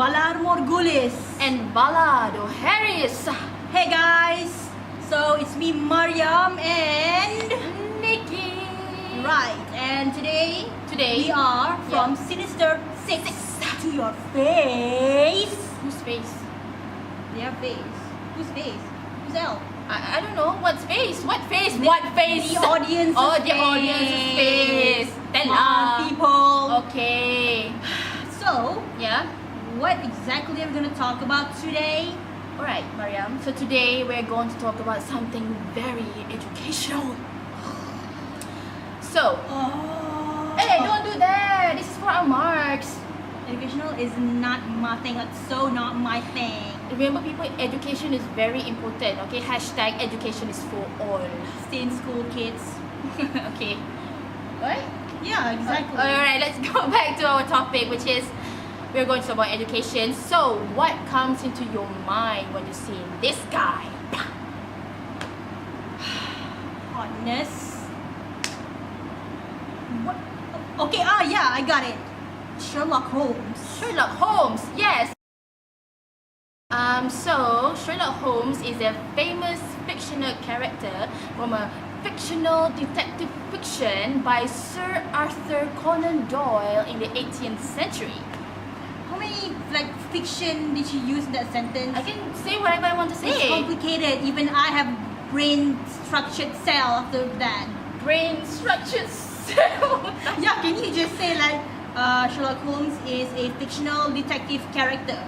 Valar Morghulis and Balado Harris. Hey guys, so it's me Mariam and Nikki. right, and today we are from Sinister 6 to your face. Whose face? Their face. Whose face? Who's L? I don't know. What face? What face? What face? The audience's Oh, the face. audience's face. Tell Come on, us. people. Okay. So, Yeah. what exactly are we gonna talk about today? Alright, Mariam. So today we're going to talk about something very educational. So, hey, don't do that. This is for our marks. Educational is not my thing. That's so not my thing. Remember, people, education is very important. Okay, hashtag education is for all. Stay in school, kids. Okay. What? Yeah, exactly. Alright, let's go back to our topic, which is we're going to talk about education. So, what comes into your mind when you see this guy? Hotness. What? Okay, yeah, I got it. Sherlock Holmes. Sherlock Holmes, yes. So Sherlock Holmes is a famous fictional character from a fictional detective fiction by Sir Arthur Conan Doyle in the 18th century. How many fiction did you use in that sentence? I can say whatever I want to It's say. complicated. Even I have brain structured cell after that. Brain structured cell. Yeah, can you just say Sherlock Holmes is a fictional detective character?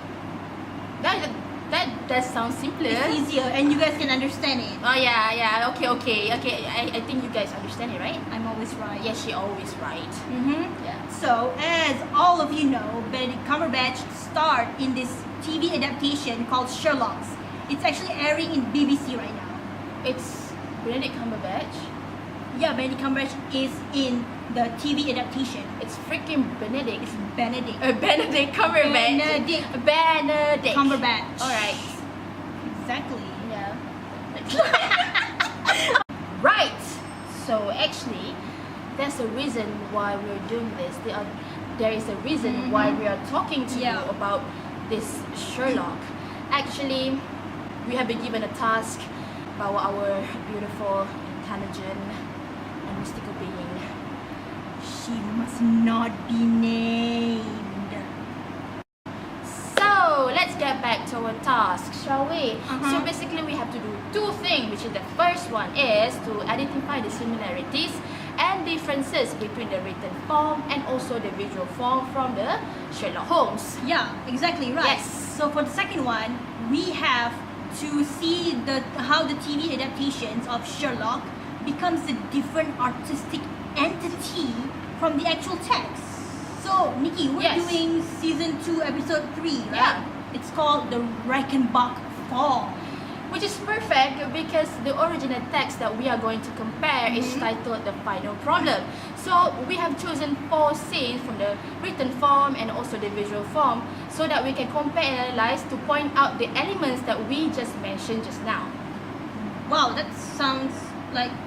That does sound simpler. It's easier and you guys can understand it. Oh yeah. Okay. I think you guys understand it, right? I'm always right. Yes, she always right. Mm-hmm. Yeah. So, as all of you know, Benedict Cumberbatch starred in this TV adaptation called Sherlock's. It's actually airing in BBC right now. It's Benedict Cumberbatch. Yeah, Benedict Cumberbatch is in the TV adaptation. It's freaking Benedict. It's Benedict. Benedict Cumberbatch. Benedict Cumberbatch. Alright. Exactly. Yeah. Right. So actually, there's a reason why we're doing this. There is a reason why we are talking to you about this Sherlock. Actually, we have been given a task by our beautiful, intelligent, and mystical being. She must not be named. So let's get back to our task, shall we? Uh-huh. So basically we have to do two things, which is the first one is to identify the similarities and differences between the written form and also the visual form from the Sherlock Holmes. Yeah, exactly right. Yes. So for the second one, we have to see how the TV adaptations of Sherlock becomes a different artistic entity from the actual text. So, Nikki, we're doing season 2, episode 3, right? Yeah. It's called the Reichenbach Fall. Which is perfect because the original text that we are going to compare is titled The Final Problem. So we have chosen 4 scenes from the written form and also the visual form so that we can compare and analyze to point out the elements that we just mentioned just now. Wow, that sounds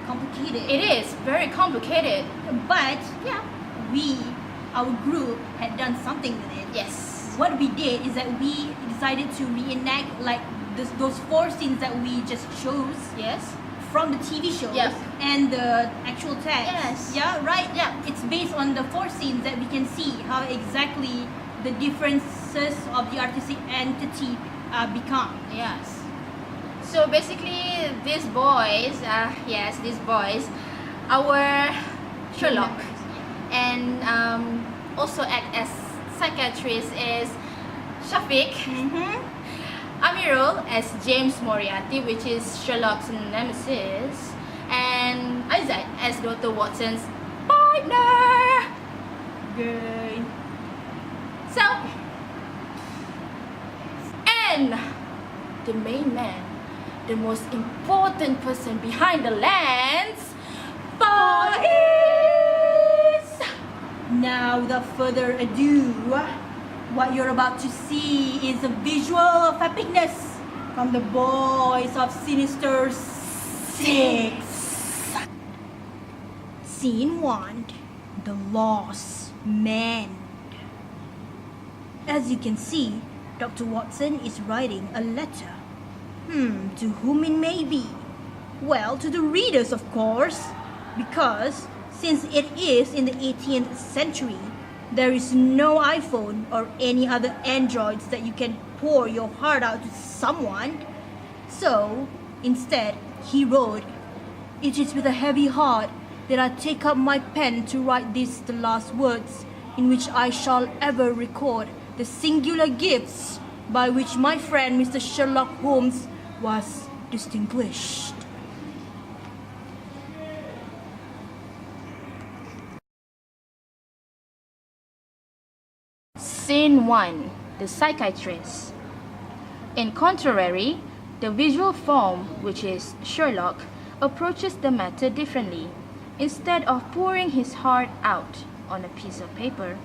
complicated. It is very complicated. But our group had done something with it. Yes. What we did is that we decided to reenact those 4 scenes that we just chose. Yes. From the TV show and the actual text. Yes. Yeah, right? Yeah. It's based on the 4 scenes that we can see how exactly the differences of the artistic entity become. Yes. So basically, these boys, our Sherlock, and also act as psychiatrist is Shafiq, Amirul as James Moriarty, which is Sherlock's nemesis, and Isaac as Dr. Watson's partner. Good. So, and the main man, the most important person behind the lens, is... Now, without further ado, what you're about to see is a visual of epicness from the boys of Sinister 6. Scene 1, The Lost Man. As you can see, Dr. Watson is writing a letter. To whom it may be? Well, to the readers, of course, because since it is in the 18th century, there is no iPhone or any other Androids that you can pour your heart out to someone. So, instead, he wrote, "It is with a heavy heart that I take up my pen to write these the last words in which I shall ever record the singular gifts by which my friend Mr. Sherlock Holmes was distinguished." Scene 1. The Psychiatrist. In contrary, the visual form, which is Sherlock, approaches the matter differently. Instead of pouring his heart out on a piece of paper,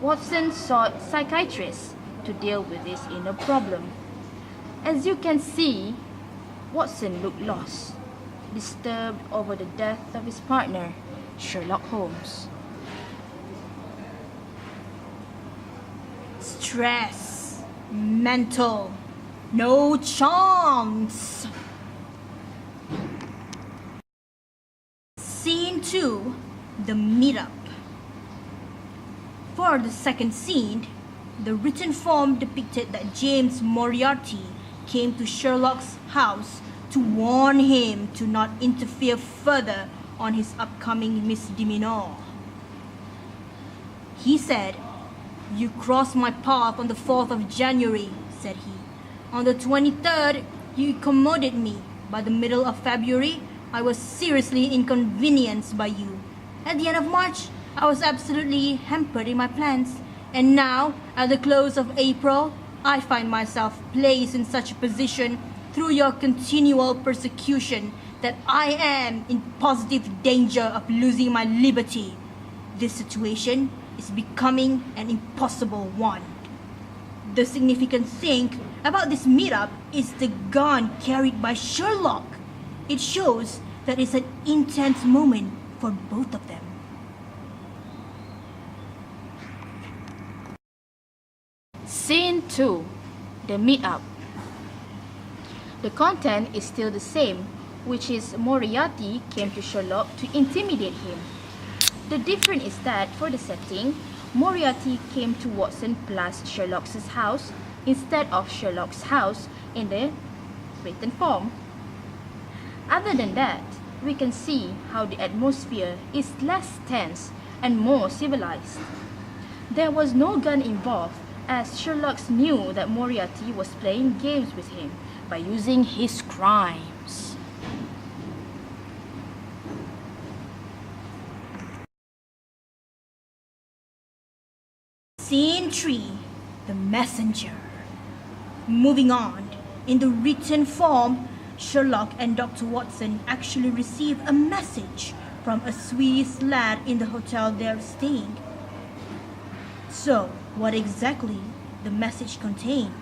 Watson sought psychiatrists to deal with his inner problem. As you can see, Watson looked lost, disturbed over the death of his partner, Sherlock Holmes. Stress, mental, no chance. Scene 2, the meetup. For the second scene, the written form depicted that James Moriarty came to Sherlock's house to warn him to not interfere further on his upcoming misdemeanor. He said, "You crossed my path on the 4th of January, said he. On the 23rd, you incommoded me. By the middle of February, I was seriously inconvenienced by you. At the end of March, I was absolutely hampered in my plans. And now, at the close of April, I find myself placed in such a position through your continual persecution that I am in positive danger of losing my liberty. This situation is becoming an impossible one." The significant thing about this meetup is the gun carried by Sherlock. It shows that it's an intense moment for both of them. Scene 2. The Meetup. The content is still the same, which is Moriarty came to Sherlock to intimidate him. The difference is that for the setting, Moriarty came to Watson plus Sherlock's house instead of Sherlock's house in the written form. Other than that, we can see how the atmosphere is less tense and more civilized. There was no gun involved, as Sherlock knew that Moriarty was playing games with him by using his crimes. Scene 3, the messenger. Moving on, in the written form, Sherlock and Dr. Watson actually receive a message from a Swiss lad in the hotel they're staying. So, what exactly the message contained?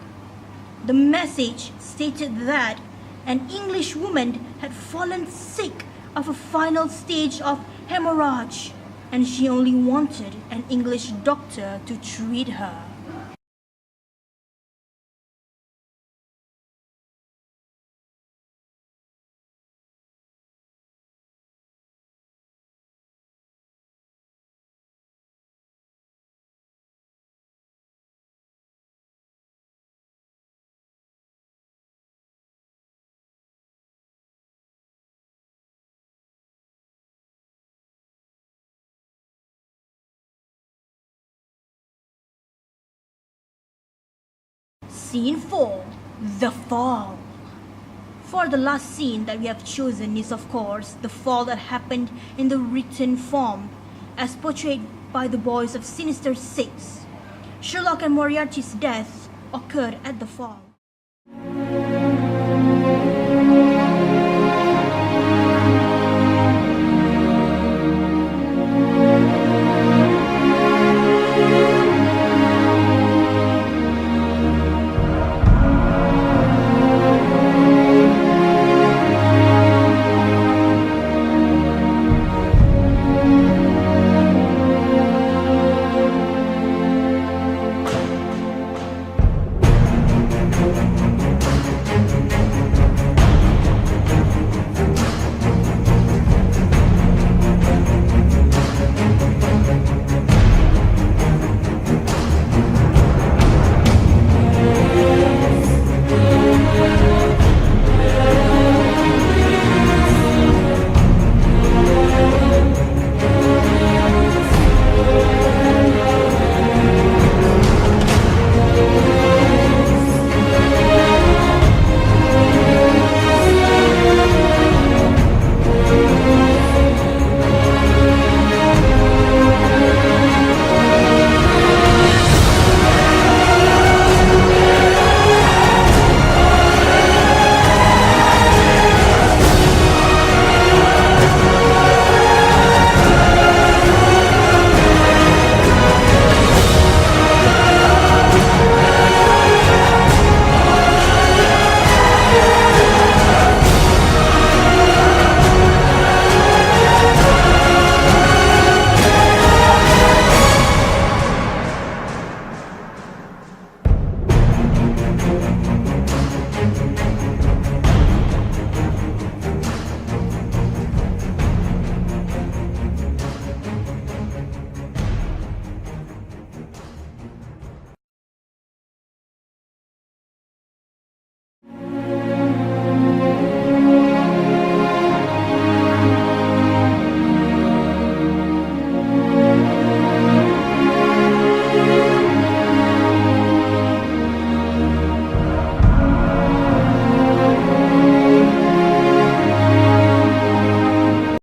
The message stated that an English woman had fallen sick of a final stage of hemorrhage, and she only wanted an English doctor to treat her. Scene 4, the fall. For the last scene that we have chosen is of course the fall that happened in the written form, as portrayed by the boys of Sinister 6. Sherlock and Moriarty's death occurred at the fall.